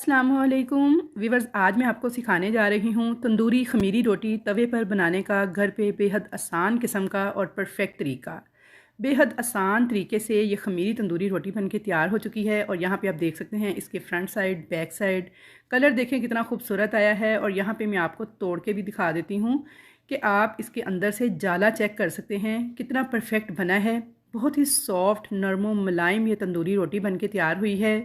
अस्सलामुअलैकुम वीवर्स, आज मैं आपको सिखाने जा रही हूँ तंदूरी खमीरी रोटी तवे पर बनाने का घर पे बेहद आसान किस्म का और परफेक्ट तरीका। बेहद आसान तरीके से ये खमीरी तंदूरी रोटी बनके तैयार हो चुकी है। और यहाँ पे आप देख सकते हैं इसके front side back side colour देखें कितना खूबसूरत आया है। और यहाँ पे मैं आपको तोड़ के भी दिखा देती हूँ कि आप इसके अंदर से जाला चेक कर सकते हैं कितना परफेक्ट बना है। बहुत ही सॉफ्ट नरम मुलायम ये तंदूरी रोटी बनके तैयार हुई है।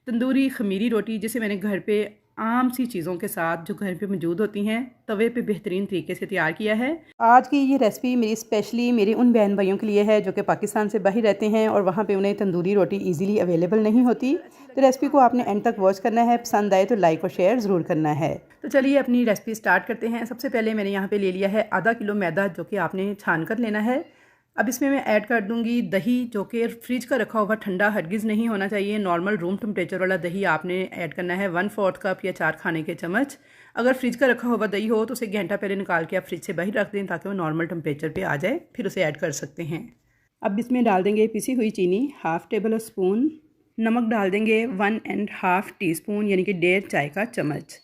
तंदूरी खमीरी रोटी जिसे मैंने घर पे आम सी चीज़ों के साथ जो घर पे मौजूद होती हैं तवे पे बेहतरीन तरीके से तैयार किया है। आज की ये रेसिपी मेरी स्पेशली मेरे उन बहन भाइयों के लिए है जो कि पाकिस्तान से बाहर रहते हैं और वहाँ पे उन्हें तंदूरी रोटी इजीली अवेलेबल नहीं होती। तो रेसिपी को आपने एंड तक वॉच करना है, पसंद आए तो लाइक और शेयर ज़रूर करना है। तो चलिए अपनी रेसिपी स्टार्ट करते हैं। सबसे पहले मैंने यहाँ पर ले लिया है आधा किलो मैदा जो कि आपने छान कर लेना है। अब इसमें मैं ऐड कर दूंगी दही जो कि फ्रिज का रखा हुआ ठंडा हरगिज़ नहीं होना चाहिए। नॉर्मल रूम टेम्परेचर वाला दही आपने ऐड करना है 1/4 कप या 4 खाने के चम्मच। अगर फ्रिज का रखा हुआ दही हो तो उसे घंटा पहले निकाल के आप फ्रिज से बाहर रख दें ताकि वो नॉर्मल टेम्परेचर पे आ जाए, फिर उसे ऐड कर सकते हैं। अब इसमें डाल देंगे पिसी हुई चीनी 1/2 टेबल स्पून, नमक डाल देंगे 1.5 टीस्पून यानी कि 1.5 चाय का चम्मच।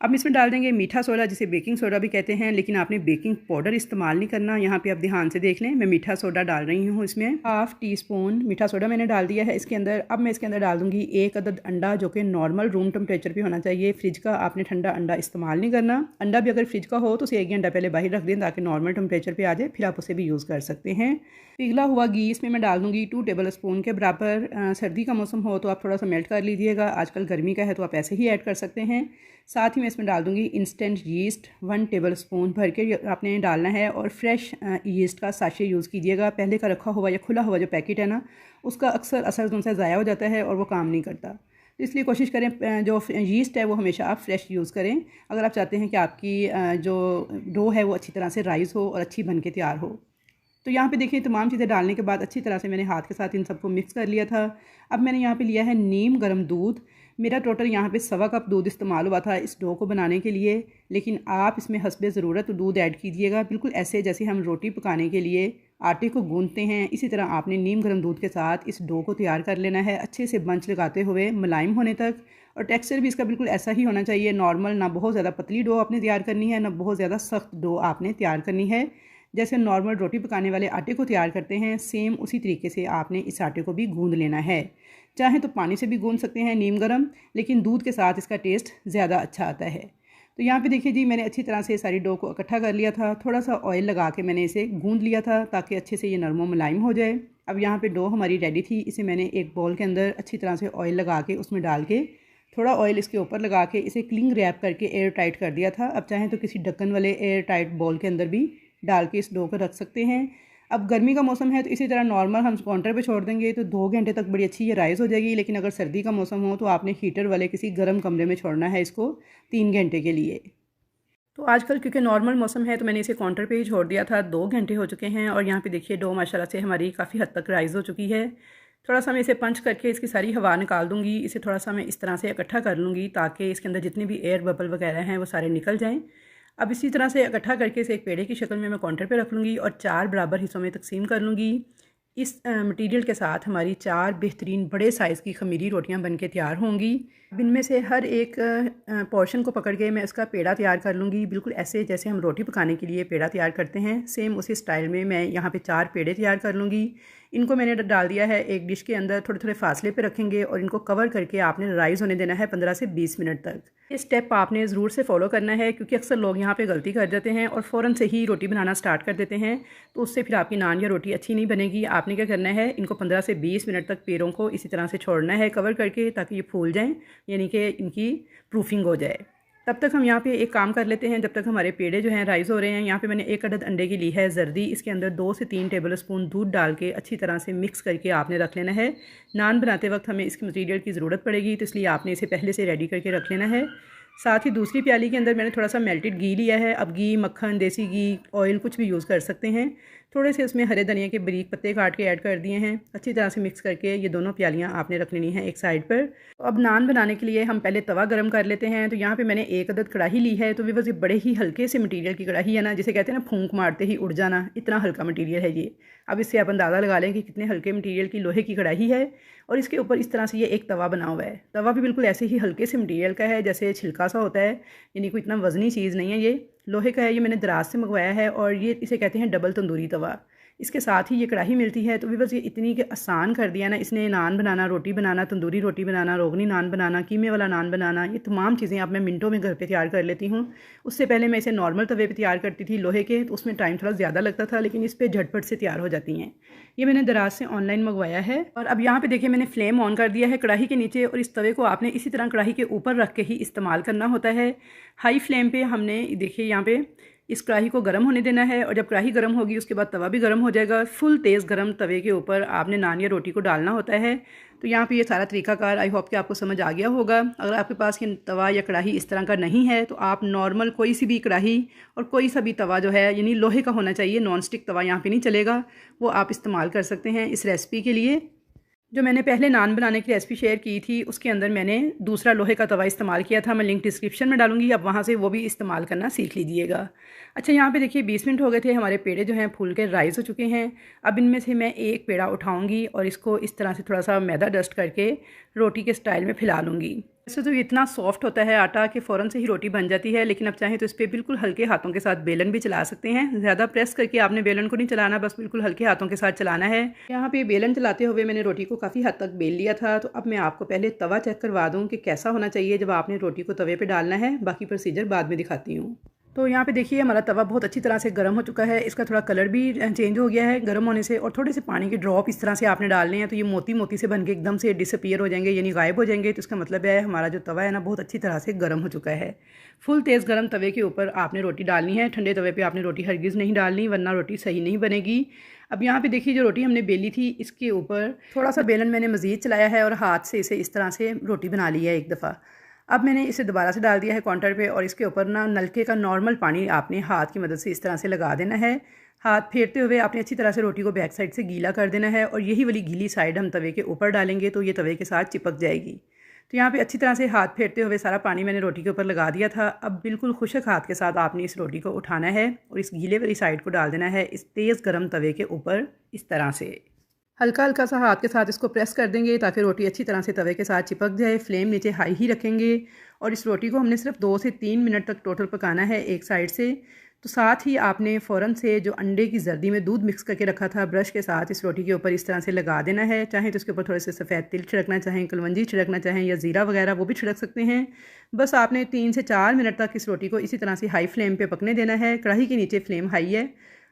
अब इसमें डाल देंगे मीठा सोडा जिसे बेकिंग सोडा भी कहते हैं, लेकिन आपने बेकिंग पाउडर इस्तेमाल नहीं करना। यहाँ पे आप ध्यान से देख लें, मैं मीठा सोडा डाल रही हूँ। इसमें 1/2 टीस्पून मीठा सोडा मैंने डाल दिया है इसके अंदर। अब मैं इसके अंदर डाल दूँगी 1 अदद अंडा जो कि नॉर्मल रूम टेम्परेचर पे होना चाहिए। फ्रिज का आपने ठंडा अंडा इस्तेमाल नहीं करना। अंडा भी अगर फ्रिज का हो तो उसे 1 घंटा पहले बाहर रख दें ताकि नॉर्मल टेम्परेचर पर आ जाए, फिर आप उसे भी यूज़ कर सकते हैं। पिघला हुआ घी इसमें मैं डाल दूँगी 2 टेबल स्पून के बराबर। सर्दी का मौसम हो तो आप थोड़ा सा मेल्ट कर लीजिएगा, आजकल गर्मी का है तो आप ऐसे ही ऐड कर सकते हैं। साथ ही मैं इसमें डाल दूँगी इंस्टेंट यीस्ट 1 टेबल स्पून भर के आपने डालना है। और फ्रेश यीस्ट का साशे यूज़ कीजिएगा। पहले का रखा हुआ या खुला हुआ जो पैकेट है ना, उसका अक्सर असर उनसे ज़ाया हो जाता है और वो काम नहीं करता। तो इसलिए कोशिश करें जो यीस्ट है वो हमेशा आप फ्रेश यूज़ करें अगर आप चाहते हैं कि आपकी जो डो है वो अच्छी तरह से राइज़ हो और अच्छी बन के तैयार हो। तो यहाँ पे देखिए तमाम चीज़ें डालने के बाद अच्छी तरह से मैंने हाथ के साथ इन सबको मिक्स कर लिया था। अब मैंने यहाँ पे लिया है नीम गर्म दूध। मेरा टोटल यहाँ पे 1/4 कप दूध इस्तेमाल हुआ था इस डो को बनाने के लिए, लेकिन आप इसमें हस्बे ज़रूरत दूध ऐड कीजिएगा। बिल्कुल ऐसे जैसे हम रोटी पकाने के लिए आटे को गूंदते हैं, इसी तरह आपने नीम गर्म दूध के साथ इस डो को तैयार कर लेना है, अच्छे से बंच लगाते हुए मुलायम होने तक। और टेक्सचर भी इसका बिल्कुल ऐसा ही होना चाहिए, नॉर्मल, ना बहुत ज़्यादा पतली डो आपने तैयार करनी है, ना बहुत ज़्यादा सख्त डो आपने तैयार करनी है। जैसे नॉर्मल रोटी पकाने वाले आटे को तैयार करते हैं सेम उसी तरीके से आपने इस आटे को भी गूंद लेना है। चाहे तो पानी से भी गूंद सकते हैं नीम गर्म, लेकिन दूध के साथ इसका टेस्ट ज़्यादा अच्छा आता है। तो यहाँ पे देखिए जी, मैंने अच्छी तरह से सारी डो को इकट्ठा कर लिया था। थोड़ा सा ऑयल लगा के मैंने इसे गूंद लिया था ताकि अच्छे से ये नरम मुलायम हो जाए। अब यहाँ पे डो हमारी रेडी थी। इसे मैंने एक बाउल के अंदर अच्छी तरह से ऑयल लगा के उसमें डाल के थोड़ा ऑयल इसके ऊपर लगा के इसे क्लिंग रैप करके एयर टाइट कर दिया था। अब चाहें तो किसी ढक्कन वाले एयर टाइट बाउल के अंदर भी डाल के इस डो को रख सकते हैं। अब गर्मी का मौसम है तो इसी तरह नॉर्मल हम काउंटर पे छोड़ देंगे तो 2 घंटे तक बड़ी अच्छी ये राइज़ हो जाएगी। लेकिन अगर सर्दी का मौसम हो तो आपने हीटर वाले किसी गर्म कमरे में छोड़ना है इसको 3 घंटे के लिए। तो आजकल क्योंकि नॉर्मल मौसम है तो मैंने इसे काउंटर पे ही छोड़ दिया था। 2 घंटे हो चुके हैं और यहाँ पे देखिए डो माशाल्लाह से हमारी काफ़ी हद तक राइज़ हो चुकी है। थोड़ा सा मैं इसे पंच करके इसकी सारी हवा निकाल दूँगी। इसे थोड़ा सा मैं इस तरह से इकट्ठा कर लूँगी ताकि इसके अंदर जितने भी एयर बबल वगैरह हैं वो सारे निकल जाएँ। अब इसी तरह से इकट्ठा करके इसे एक पेड़े की शक्ल में मैं काउंटर पे रख लूँगी और 4 बराबर हिस्सों में तकसीम कर लूँगी। इस मटेरियल के साथ हमारी 4 बेहतरीन बड़े साइज़ की खमीरी रोटियां बनके तैयार होंगी। अब इनमें से हर एक पोर्शन को पकड़ के मैं उसका पेड़ा तैयार कर लूँगी, बिल्कुल ऐसे जैसे हम रोटी पकाने के लिए पेड़ा तैयार करते हैं सेम उसी स्टाइल में मैं यहाँ पे 4 पेड़े तैयार कर लूँगी। इनको मैंने डाल दिया है एक डिश के अंदर, थोड़े थोड़े फासले पे रखेंगे और इनको कवर करके आपने राइज़ होने देना है 15 से 20 मिनट तक। ये स्टेप आपने ज़रूर से फॉलो करना है क्योंकि अक्सर लोग यहाँ पे गलती कर जाते हैं और फ़ौरन से ही रोटी बनाना स्टार्ट कर देते हैं, तो उससे फिर आपकी नान या रोटी अच्छी नहीं बनेगी। आपने क्या करना है, इनको 15 से 20 मिनट तक पैरों को इसी तरह से छोड़ना है कवर करके ताकि ये फूल जाएँ, यानी कि इनकी प्रूफिंग हो जाए। तब तक हम यहाँ पे एक काम कर लेते हैं, जब तक हमारे पेड़े जो हैं राइज़ हो रहे हैं। यहाँ पे मैंने 1 अदद अंडे की ली है जर्दी, इसके अंदर 2 से 3 टेबल स्पून दूध डाल के अच्छी तरह से मिक्स करके आपने रख लेना है। नान बनाते वक्त हमें इसके मटीरियल की ज़रूरत पड़ेगी तो इसलिए आपने इसे पहले से रेडी करके रख लेना है। साथ ही दूसरी प्याली के अंदर मैंने थोड़ा सा मेल्टेड घी लिया है। अब घी, मक्खन, देसी घी, ऑयल कुछ भी यूज़ कर सकते हैं। थोड़े से उसमें हरे धनिया के बारीक पत्ते काट के ऐड कर दिए हैं। अच्छी तरह से मिक्स करके ये दोनों प्यालियाँ आपने रख लेनी है एक साइड पर। तो अब नान बनाने के लिए हम पहले तवा गर्म कर लेते हैं। तो यहाँ पे मैंने एक अदद कढ़ाई ली है। तो व्यूअर्स, ये बड़े ही हल्के से मटीरियल की कढ़ाई है ना, जिसे कहते हैं ना फूंक मारते ही उड़ जाना, इतना हल्का मटीरियल है ये। अब इससे आप अंदाज़ा लगा लें कि कितने हल्के मटीरियल की लोहे की कढ़ाई है। और इसके ऊपर इस तरह से ये एक तवा बना हुआ है। तवा भी बिल्कुल ऐसे ही हल्के से मटीरियल का है जैसे छिलका सा होता है, यानी कोई इतना वज़नी चीज़ नहीं है। ये लोहे का है, ये मैंने दराज से मंगवाया है और ये इसे कहते हैं डबल तंदूरी तवा। इसके साथ ही ये कढ़ाई मिलती है। तो व्यूअर्स, ये इतनी कि आसान कर दिया ना इसने, नान बनाना, रोटी बनाना, तंदूरी रोटी बनाना, रोगनी नान बनाना, कीमे वाला नान बनाना, ये तमाम चीज़ें अब मैं मिनटों में घर पे तैयार कर लेती हूँ। उससे पहले मैं इसे नॉर्मल तवे पे तैयार करती थी लोहे के, तो उसमें टाइम थोड़ा ज़्यादा लगता था, लेकिन इस पर झटपट से तैयार हो जाती हैं। ये मैंने दराज से ऑनलाइन मंगवाया है। और अब यहाँ पे देखिए मैंने फ्लेम ऑन कर दिया है कढ़ाई के नीचे, और इस तवे को आपने इसी तरह कढ़ाई के ऊपर रख के ही इस्तेमाल करना होता है। हाई फ्लेम पे हमने देखिए यहाँ पे इस कढ़ाई को गर्म होने देना है, और जब कढ़ाई गर्म होगी उसके बाद तवा भी गर्म हो जाएगा। फुल तेज़ गर्म तवे के ऊपर आपने नान या रोटी को डालना होता है। तो यहाँ पे ये सारा तरीकाकार आई होप कि आपको समझ आ गया होगा। अगर आपके पास ये तवा या कढ़ाई इस तरह का नहीं है तो आप नॉर्मल कोई सी भी कढ़ाई और कोई सा भी तवा जो है, यानी लोहे का होना चाहिए, नॉन स्टिक तवा यहाँ पे नहीं चलेगा, वो आप इस्तेमाल कर सकते हैं इस रेसिपी के लिए। जो मैंने पहले नान बनाने की रेसिपी शेयर की थी उसके अंदर मैंने दूसरा लोहे का तवा इस्तेमाल किया था, मैं लिंक डिस्क्रिप्शन में डालूंगी, अब वहाँ से वो भी इस्तेमाल करना सीख लीजिएगा। अच्छा, यहाँ पे देखिए 20 मिनट हो गए थे, हमारे पेड़े जो हैं फूल के राइज़ हो चुके हैं। अब इनमें से मैं एक पेड़ा उठाऊँगी और इसको इस तरह से थोड़ा सा मैदा डस्ट करके रोटी के स्टाइल में फैला लूँगी। वैसे तो इतना सॉफ्ट होता है आटा कि फ़ौरन से ही रोटी बन जाती है, लेकिन अब चाहें तो इस पर बिल्कुल हल्के हाथों के साथ बेलन भी चला सकते हैं। ज़्यादा प्रेस करके आपने बेलन को नहीं चलाना, बस बिल्कुल हल्के हाथों के साथ चलाना है। यहाँ पे बेलन चलाते हुए मैंने रोटी को काफ़ी हद तक बेल लिया था। तो अब मैं आपको पहले तवा चेक करवा दूँ कि कैसा होना चाहिए जब आपने रोटी को तवे पर डालना है। बाकी प्रोसीजर बाद में दिखाती हूँ। तो यहाँ पे देखिए हमारा तवा बहुत अच्छी तरह से गर्म हो चुका है। इसका थोड़ा कलर भी चेंज हो गया है गर्म होने से, और थोड़े से पानी के ड्रॉप इस तरह से आपने डालने हैं तो ये मोती मोती से बन के एकदम से डिसअपीयर हो जाएंगे, यानी गायब हो जाएंगे। तो इसका मतलब है हमारा जो तवा है ना बहुत अच्छी तरह से गर्म हो चुका है। फुल तेज़ गर्म तवे के ऊपर आपने रोटी डालनी है। ठंडे तवे पर आपने रोटी हरगिज़ नहीं डालनी, वरना रोटी सही नहीं बनेगी। अब यहाँ पे देखिए जो रोटी हमने बेली थी इसके ऊपर थोड़ा सा बेलन मैंने मज़ीद चलाया है और हाथ से इसे इस तरह से रोटी बना ली है एक दफ़ा। अब मैंने इसे दोबारा से डाल दिया है काउंटर पे, और इसके ऊपर ना नलके का नॉर्मल पानी आपने हाथ की मदद से इस तरह से लगा देना है। हाथ फेरते हुए आपने अच्छी तरह से रोटी को बैक साइड से गीला कर देना है, और यही वाली गीली साइड हम तवे के ऊपर डालेंगे तो ये तवे के साथ चिपक जाएगी। तो यहाँ पे अच्छी तरह से हाथ फेरते हुए सारा पानी मैंने रोटी के ऊपर लगा दिया था। अब बिल्कुल खुशक हाथ के साथ आपने इस रोटी को उठाना है और इस गीले वाली साइड को डाल देना है इस तेज़ गर्म तवे के ऊपर। इस तरह से हल्का हल्का सा हाथ के साथ इसको प्रेस कर देंगे ताकि रोटी अच्छी तरह से तवे के साथ चिपक जाए। फ्लेम नीचे हाई ही रखेंगे, और इस रोटी को हमने सिर्फ 2 से 3 मिनट तक टोटल पकाना है एक साइड से। तो साथ ही आपने फ़ौरन से जो अंडे की जर्दी में दूध मिक्स करके रखा था ब्रश के साथ इस रोटी के ऊपर इस तरह से लगा देना है। चाहें तो इसके ऊपर थोड़े से सफ़ेद तिल छिड़कना चाहें, कलवंजी छिड़कना चाहें या ज़ीरा वगैरह वो भी छिड़क सकते हैं। बस आपने 3 से 4 मिनट तक इस रोटी को इसी तरह से हाई फ्लेम पे पकने देना है। कढ़ाई के नीचे फ्लेम हाई है।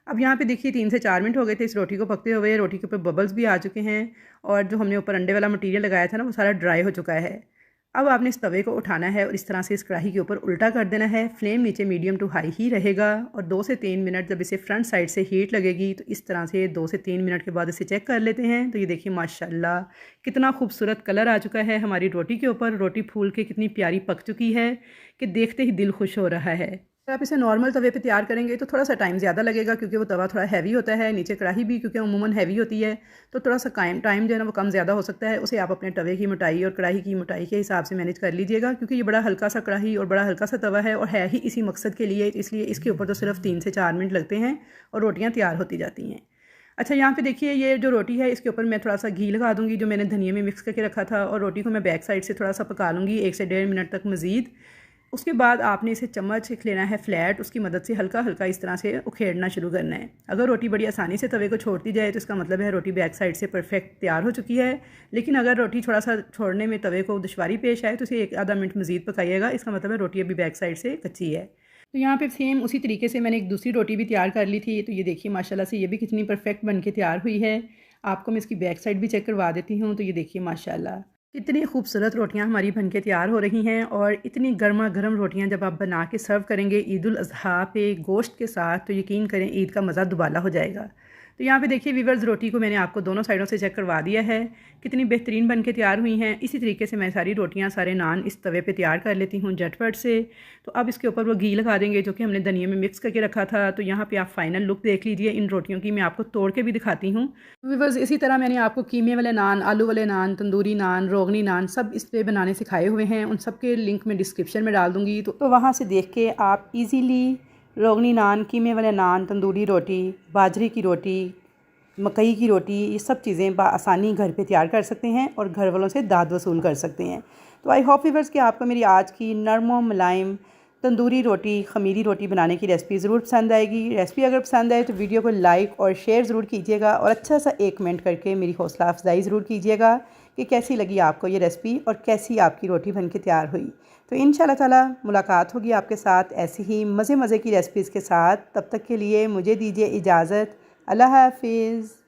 अब यहाँ पे देखिए 3 से 4 मिनट हो गए थे इस रोटी को पकते हुए। रोटी के ऊपर बबल्स भी आ चुके हैं, और जो हमने ऊपर अंडे वाला मटीरियल लगाया था ना वो सारा ड्राई हो चुका है। अब आपने इस तवे को उठाना है और इस तरह से इस कढ़ाई के ऊपर उल्टा कर देना है। फ्लेम नीचे मीडियम टू हाई ही रहेगा, और 2 से 3 मिनट जब इसे फ्रंट साइड से हीट लगेगी तो इस तरह से 2 से 3 मिनट के बाद इसे चेक कर लेते हैं। तो ये देखिए माशाल्लाह कितना खूबसूरत कलर आ चुका है हमारी रोटी के ऊपर। रोटी फूल के कितनी प्यारी पक चुकी है कि देखते ही दिल खुश हो रहा है। अगर आप इसे नॉर्मल तवे पे तैयार करेंगे तो थोड़ा सा टाइम ज़्यादा लगेगा, क्योंकि वो तवा थोड़ा हैवी होता है, नीचे कढ़ाई भी क्योंकि अमूमन हैवी होती है, तो थोड़ा सा टाइम जो है ना वो कम ज़्यादा हो सकता है। उसे आप अपने तवे की मोटाई और कढ़ाई की मोटाई के हिसाब से मैनेज कर लीजिएगा, क्योंकि ये बड़ा हल्का सा कढ़ाई और बड़ा हल्का सा तवा है और है ही इसी मकसद के लिए, इसलिए इसके ऊपर तो सिर्फ 3 से 4 मिनट लगते हैं और रोटियाँ तैयार होती जाती हैं। अच्छा, यहाँ पे देखिए ये जो रोटी है इसके ऊपर मैं थोड़ा सा घी लगा दूँगी जो मैंने धनिया में मिक्स करके रखा था, और रोटी को मैं बैक साइड से थोड़ा सा पका लूँगी 1 से 1.5 मिनट तक मज़ीद। उसके बाद आपने इसे चम्मच लेना है फ्लैट, उसकी मदद से हल्का हल्का इस तरह से उखेड़ना शुरू करना है। अगर रोटी बड़ी आसानी से तवे को छोड़ती जाए तो इसका मतलब है रोटी बैक साइड से परफेक्ट तैयार हो चुकी है। लेकिन अगर रोटी थोड़ा सा छोड़ने में तवे को दुश्वारी पेश आए तो इसे 1 आधा मिनट मज़ीद पकाइएगा, इसका मतलब है रोटी अभी बैक साइड से कच्ची है। तो यहाँ पे सेम उसी तरीके से मैंने एक दूसरी रोटी भी तैयार कर ली थी। तो ये देखिए माशाल्लाह से ये भी कितनी परफेक्ट बन के तैयार हुई है। आपको मैं इसकी बैक साइड भी चेक करवा देती हूँ। तो ये देखिए माशाल्लाह कितनी खूबसूरत रोटियां हमारी बनके तैयार हो रही हैं, और इतनी गर्मा गर्म रोटियां जब आप बना के सर्व करेंगे ईद उल अज़हा पे गोश्त के साथ तो यकीन करें ईद का मज़ा दुबाला हो जाएगा। तो यहाँ पे देखिए वीवर्स, रोटी को मैंने आपको दोनों साइडों से चेक करवा दिया है, कितनी बेहतरीन बन के तैयार हुई हैं। इसी तरीके से मैं सारी रोटियाँ, सारे नान इस तवे पे तैयार कर लेती हूँ झटपट से। तो अब इसके ऊपर वो घी लगा देंगे जो कि हमने धनिया में मिक्स करके रखा था। तो यहाँ पे आप फाइनल लुक देख लीजिए इन रोटियों की, मैं आपको तोड़ के भी दिखाती हूँ। वीवर्स, इसी तरह मैंने आपको कीमे वाले नान, आलू वाले नान, तंदूरी नान, रोगनी नान सब इस पे बनाने सिखाए हुए हैं। उन सब के लिंक मैं डिस्क्रिप्शन में डाल दूँगी, तो वहाँ से देख के आप ईज़िली रोगनी नान, कीमे वाले नान, तंदूरी रोटी, बाजरे की रोटी, मकई की रोटी, ये सब चीज़ें आसानी घर पे तैयार कर सकते हैं और घर वालों से दाद वसूल कर सकते हैं। तो आई होप वीवर्स कि आपको मेरी आज की नरम व मुलायम तंदूरी रोटी, खमीरी रोटी बनाने की रेसिपी ज़रूर पसंद आएगी। रेसिपी अगर पसंद आए तो वीडियो को लाइक और शेयर ज़रूर कीजिएगा और अच्छा सा एक कमेंट करके मेरी हौसला अफजाई ज़रूर कीजिएगा कि कैसी लगी आपको ये रेसिपी और कैसी आपकी रोटी बन के तैयार हुई। तो इंशाल्लाह ताला मुलाकात होगी आपके साथ ऐसी ही मज़े की रेसिपीज़ के साथ। तब तक के लिए मुझे दीजिए इजाज़त। अल्लाह हाफिज़।